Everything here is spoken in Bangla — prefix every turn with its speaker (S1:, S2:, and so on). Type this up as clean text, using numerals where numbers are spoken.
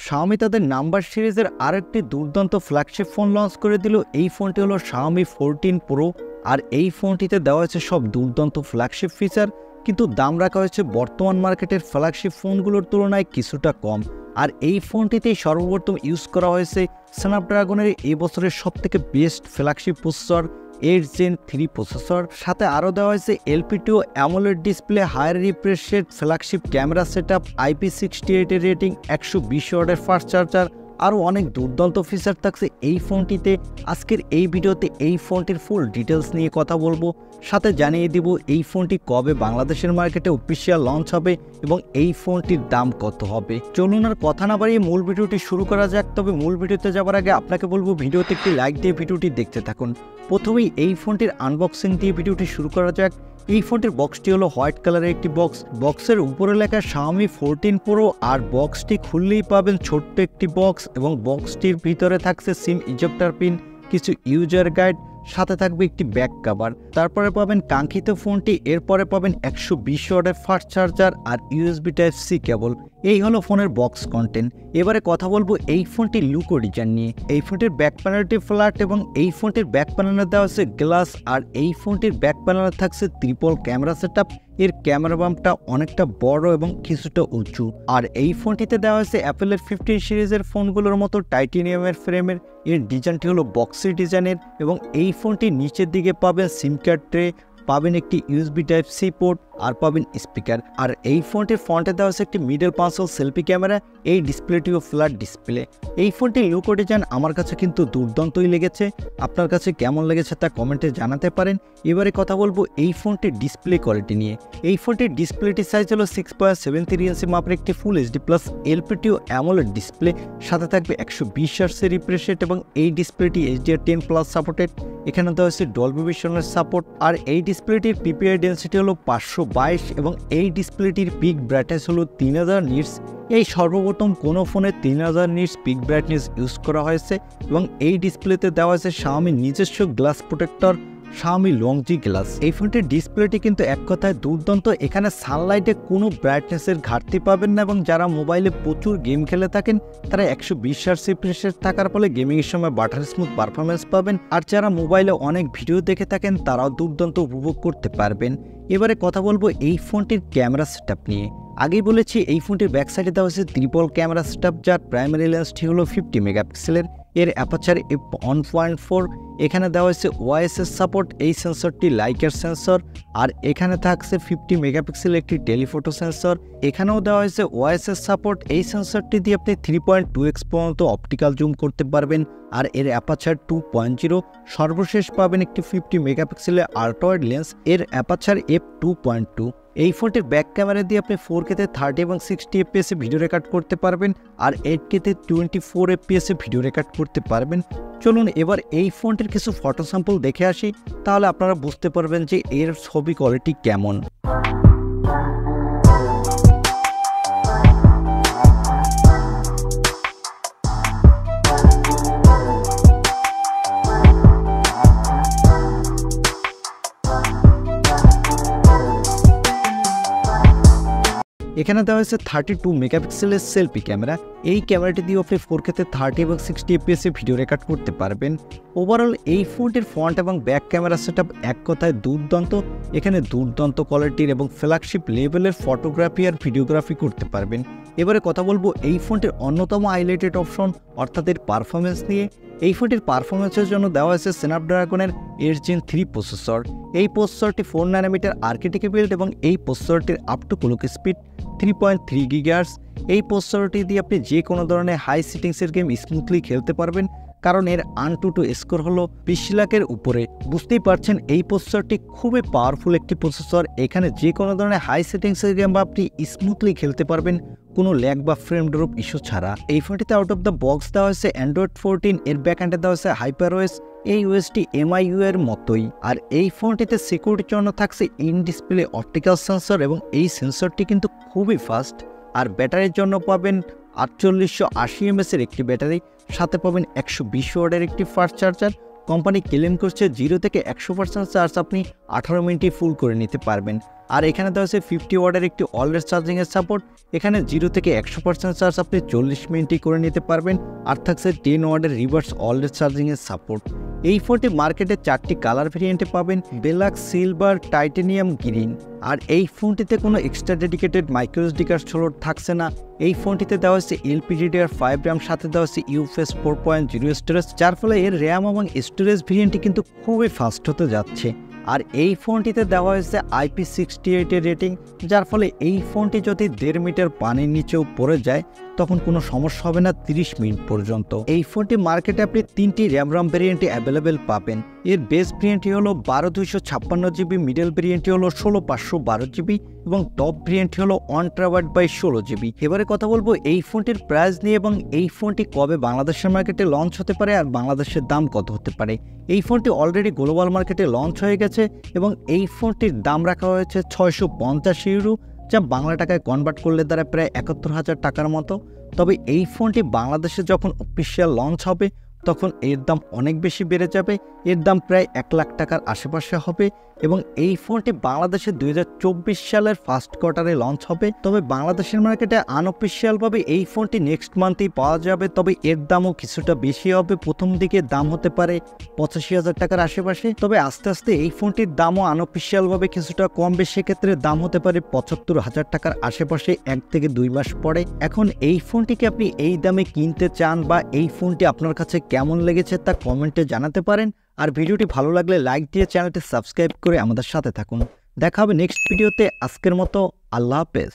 S1: Xiaomi তাদের নাম্বার সিরিজের আরেকটি দুর্দান্ত ফ্ল্যাগশিপ ফোন লঞ্চ করে দিল। এই ফোনটি হলো Xiaomi 14 Pro আর এই ফোনটিতে দেওয়া হয়েছে সব দুর্দান্ত ফ্ল্যাগশিপ ফিচার, কিন্তু দাম রাখা হয়েছে বর্তমান মার্কেটের ফ্ল্যাগশিপ ফোনগুলোর তুলনায় কিছুটা কম। আর এই ফোনটিতেই সর্বপ্রথম ইউজ করা হয়েছে স্ন্যাপড্রাগনের এই বছরের সবথেকে best flagship processor 8 Gen 3 processor, সাথে আরও দেওয়া হয়েছে LPTO AMOLED display, higher refresh rate, flagship camera setup, IP68 এর রেটিং, 120 ওয়াটের ফাস্ট চার্জার, আরও অনেক দুর্দান্ত ফিচার থাকছে এই ফোনটিতে। আজকের এই ভিডিওতে এই ফোনটির ফুল ডিটেলস নিয়ে কথা বলবো, সাথে জানিয়ে দিব এই ফোনটি কবে বাংলাদেশের মার্কেটে অফিসিয়াল লঞ্চ হবে এবং এই ফোনটির দাম কত হবে। চলুন আর কথা না বাড়িয়ে মূল ভিডিওটি শুরু করা যাক। তবে মূল ভিডিওতে যাওয়ার আগে আপনাকে বলবো ভিডিওতে একটি লাইক দিয়ে ভিডিওটি দেখতে থাকুন। প্রথমেই এই ফোনটির আনবক্সিং দিয়ে ভিডিওটি শুরু করা যাক। এই ফোনটির বক্সটি হলো হোয়াইট কালারের একটি বক্স। বক্সের উপরে লেখা Xiaomi 14 Pro আর বক্সটি খুললেই পাবেন ছোট্ট একটি বক্স এবং বক্সটির ভিতরে থাকছে সিম ইজেক্টর পিন, কিছু ইউজার গাইড, সাথে থাকবে একটি ব্যাক কভার। তারপরে পাবেন কাঙ্ক্ষিত ফোনটি, এরপরে পাবেন 120 ওয়াটের ফাস্ট চার্জার আর USB Type-C কেবল। এই হলো ফোনের বক্স কন্টেন্ট। এবারে কথা বলবো এই ফোনটির লুক ও ডিজাইন নিয়ে। এই ফোনটির ব্যাক প্যানেলটি ফ্ল্যাট এবং এই ফোনটির ব্যাক প্যানেলে দেওয়া আছে গ্লাস, আর এই ফোনটির ব্যাক প্যানেলে থাকছে ট্রিপল ক্যামেরা সেটআপ। এর ক্যামেরা বাম্পটা অনেকটা বড় এবং কিছুটা উঁচু। আর এই ফোনটিতে দেওয়া হয়েছে অ্যাপেলের 15 সিরিজের ফোনগুলোর মতো টাইটেনিয়ামের ফ্রেমের। এর ডিজাইনটি হলো বক্সি ডিজাইনের এবং এই ফোনটির নিচের দিকে পাবেন সিম কার্ড ট্রে, পাবেন একটি USB Type-C পোর্ট আর পাবেন স্পিকার। আর এই ফোনটির ফ্রন্টে দেওয়া হচ্ছে একটি মিডল পাঁচল সেলফি ক্যামেরা। এই ডিসপ্লেটিও ফ্ল্যাট ডিসপ্লে। এই ফোনটির লুক ও ডিজাইন আমার কাছে কিন্তু দুর্দান্তই লেগেছে। আপনার কাছে কেমন লেগেছে তা কমেন্টে জানাতে পারেন। এবারে কথা বলবো এই ফোনটির ডিসপ্লে কোয়ালিটি নিয়ে। এই ফোনটির ডিসপ্লেটির সাইজ হলো 6.73 ইঞ্চি মাপের একটি ফুল HD plus LPTO AMOLED display, সাথে থাকবে 120 হার্টজের রিফ্রেশ রেট এবং এই ডিসপ্লেটি HDR10+ সাপোর্টেড। এখানে দেওয়া হয়েছে ডলবি ভিশনের সাপোর্ট। আর এই ডিসপ্লেটির PPI ডেন্সিটি হলো 522 এবং এই ডিসপ্লেটির পিক ব্রাইটনেস হলো 3000 নিটস। এই সর্বপ্রথম কোনো ফোনে 3000 নিটস পিক ব্রাইটনেস ইউজ করা হয়েছে এবং এই ডিসপ্লেতে দেওয়া হয়েছে Xiaomi নিজস্ব glass protector, Xiaomi Longi glass. এই ফোনটির ডিসপ্লেটি কিন্তু এক কথায় দুর্দান্ত। এখানে সানলাইটে কোনো ব্রাইটনেসের ঘাটতি পাবেন না এবং যারা মোবাইলে প্রচুর গেম খেলে থাকেন তারা 120 হার্টজ রিফ্রেশ রেট থাকার ফলে গেমিংয়ের সময় বাটার স্মুথ পারফরমেন্স পাবেন। আর যারা মোবাইলে অনেক ভিডিও দেখে থাকেন তারাও দুর্দান্ত উপভোগ করতে পারবেন। এবারে কথা বলবো এই ফোনটির ক্যামেরা সেটআপ নিয়ে। আগেই বলেছি এই ফোনটির ব্যাক সাইডে দেওয়া হয়েছে ট্রিপল ক্যামেরা সেটআপ, যার প্রাইমারি লেন্সটি হলো 50 মেগাপিক্সেলের। এর অ্যাপারচার f1.4। এখানে দেওয়া হয়েছে ওআইএস সাপোর্ট। এই সেন্সরটি লাইকের সেন্সর। আর এখানে থাকছে 50 মেগাপিক্সেল একটি টেলিফোটো সেন্সর। এখানেও দেওয়া হয়েছে ওআইএস সাপোর্ট। এই সেন্সরটি দিয়ে আপনি 3.2x পর্যন্ত অপটিক্যাল জুম করতে পারবেন। আর এর অ্যাপারচার 2.0। সর্বশেষ পাবেন একটি 50 মেগাপিক্সেলের আল্ট্রাওয়াইড লেন্স। এর অ্যাপারচার f2.2। এই ফোনটির ব্যাক ক্যামেরা দিয়ে আপনি 4K-তে 30 এবং 60 FPS ভিডিও রেকর্ড করতে পারবেন আর 8K-তে 24 FPS ভিডিও রেকর্ড করতে পারবেন। চলুন এবার এই ফোনটির কিছু ফটো স্যাম্পল দেখে আসি, তাহলে আপনারা বুঝতে পারবেন যে এর ছবি কোয়ালিটি কেমন। এখানে দেওয়া হয়েছে 32 মেগাপিক্সেলের সেলফি ক্যামেরা। এই ক্যামেরাটি দিয়ে আপনি 4K-তে 30 এবং 60 FPS ভিডিও রেকর্ড করতে পারবেন। ওভারঅল এই ফোনটির ফ্রন্ট এবং ব্যাক ক্যামেরা সেটআপ এক কথায় দুর্দান্ত। এখানে দুর্দান্ত কোয়ালিটির এবং ফ্ল্যাগশিপ লেভেলের ফটোগ্রাফি আর ভিডিওগ্রাফি করতে পারবেন। এবারে কথা বলবো এই ফোনটির অন্যতম হাইলাইটেড অপশন অর্থাৎ এর পারফরমেন্স নিয়ে। এই ফোনটির পারফরমেন্সের জন্য দেওয়া হয়েছে স্ন্যাপড্রাগনের 8 Gen 3 প্রসেসর। এই প্রসেসরটি 4 ন্যানোমিটার আর্কিটেক্টে বিল্ড এবং এই প্রসেসরটির up to clock speed 3.3 GHz। এই প্রসেসরটি দিয়ে আপনি যে কোনো ধরনের হাই সিটিংসের গেম স্মুথলি খেলতে পারবেন, কারণ এর AnTuTu স্কোর হলো 20 লাখের উপরে। বুঝতেই পারছেন এই প্রসেসরটি খুবই পাওয়ারফুল একটি প্রসেসর। এখানে যে কোনো ধরনের হাই সেটিংসের গেম আপনি স্মুথলি খেলতে পারবেন কোনো ল্যাগ বা ফ্রেম ড্রপ ইস্যু ছাড়া। এই ফোনটিতে আউট অফ দ্য বক্স দেওয়া হয়েছে Android 14। এর ব্যাকএন্ডে দেওয়া হয়েছে HyperOS। এই ওএসটি MIU এর মতোই। আর এই ফোনটিতে সিকিউরিটির জন্য থাকছে ইন ডিসপ্লে অপটিক্যাল সেন্সর এবং এই সেন্সরটি কিন্তু খুবই ফাস্ট। আর ব্যাটারির জন্য পাবেন 4880 mAh এর একটি ব্যাটারি, সাথে পাবেন 120 ওয়াটের একটি ফাস্ট চার্জার। কোম্পানি ক্লেম করছে 0 থেকে 100% চার্জ আপনি 18 মিনিটে ফুল করে নিতে পারবেন। আর এখানে দেওয়া আছে 50 ওয়াটের একটি অলওয়েজ চার্জিংয়ের সাপোর্ট। এখানে 0 থেকে 100% চার্জ আপনি 40 মিনিটে করে নিতে পারবেন। আর থাকছে 10 ওয়াটের রিভার্স অলওয়েজ চার্জিংয়ের সাপোর্ট। এই ফোনটি মার্কেটে 4টি কালার ভেরিয়েন্টে পাবেন, ব্ল্যাক, সিলভার, টাইটানিয়াম, গ্রিন। আর এই ফোনটিতে কোনো extra dedicated micro SD card slot থাকছে না। এই ফোনটিতে দেওয়া হচ্ছে LPDDR5 RAM, সাথে দেওয়া হচ্ছে UFS 4.0 স্টোরেজ, যার ফলে এর র্যাম এবং স্টোরেজ ভেরিয়েন্টটি কিন্তু খুবই ফাস্ট হতে যাচ্ছে। আর এই ফোনটিতে দেওয়া হয়েছে IP68 এর রেটিং, যার ফলে এই ফোনটি যদি 1.5 মিটার পানির নিচেও পড়ে যায় তখন কোনো সমস্যা হবে না 30 মিনিট পর্যন্ত। এই ফোনটি মার্কেটে আপনি 3টি RAM ভেরিয়েন্টে অ্যাভেলেবেল পাবেন। এর বেস ভেরিয়েন্টটি হলো 12256 GB, মিডল ভেরিয়েন্টটি হলো 16512 GB এবং টপ ভেরিয়েন্টটি হলো 1TB/16 GB। এবারে কথা বলবো এই ফোনটির প্রাইস নিয়ে এবং এই ফোনটি কবে বাংলাদেশের মার্কেটে লঞ্চ হতে পারে আর বাংলাদেশের দাম কত হতে পারে। এই ফোনটি অলরেডি গ্লোবাল মার্কেটে লঞ্চ হয়ে গেছে এবং এই ফোনটির দাম রাখা হয়েছে 650 ইউরো, যা বাংলা টাকায় কনভার্ট করলে দ্বারা প্রায় 71,000 টাকার মতো। তবে এই ফোনটি বাংলাদেশে যখন অফিসিয়াল লঞ্চ হবে তখন এর দাম অনেক বেশি বেড়ে যাবে, এর দাম প্রায় 1 লাখ টাকার আশেপাশে হবে এবং এই ফোনটি বাংলাদেশে 2024 সালের ফার্স্ট কোয়ার্টারে লঞ্চ হবে। তবে বাংলাদেশের মার্কেটে আনঅফিসিয়ালভাবে এই ফোনটি নেক্সট মান্থেই পাওয়া যাবে, তবে এর দামও কিছুটা বেশি হবে। প্রথম দিকে দাম হতে পারে 85,000 টাকার আশেপাশে, তবে আস্তে আস্তে এই ফোনটির দামও আনঅফিসিয়ালভাবে কিছুটা কমবে, সেক্ষেত্রে দাম হতে পারে 75,000 টাকার আশেপাশে 1 থেকে 2 মাস পরে। এখন এই ফোনটিকে আপনি এই দামে কিনতে চান বা এই ফোনটি আপনার কাছে কেমন লেগেছে তা কমেন্টে জানাতে পারেন। আর ভিডিওটি ভালো লাগলে লাইক দিয়ে চ্যানেলটি সাবস্ক্রাইব করে আমাদের সাথে থাকুন। দেখা হবে নেক্সট ভিডিওতে। আজকের মতো আল্লাহ হাফেজ।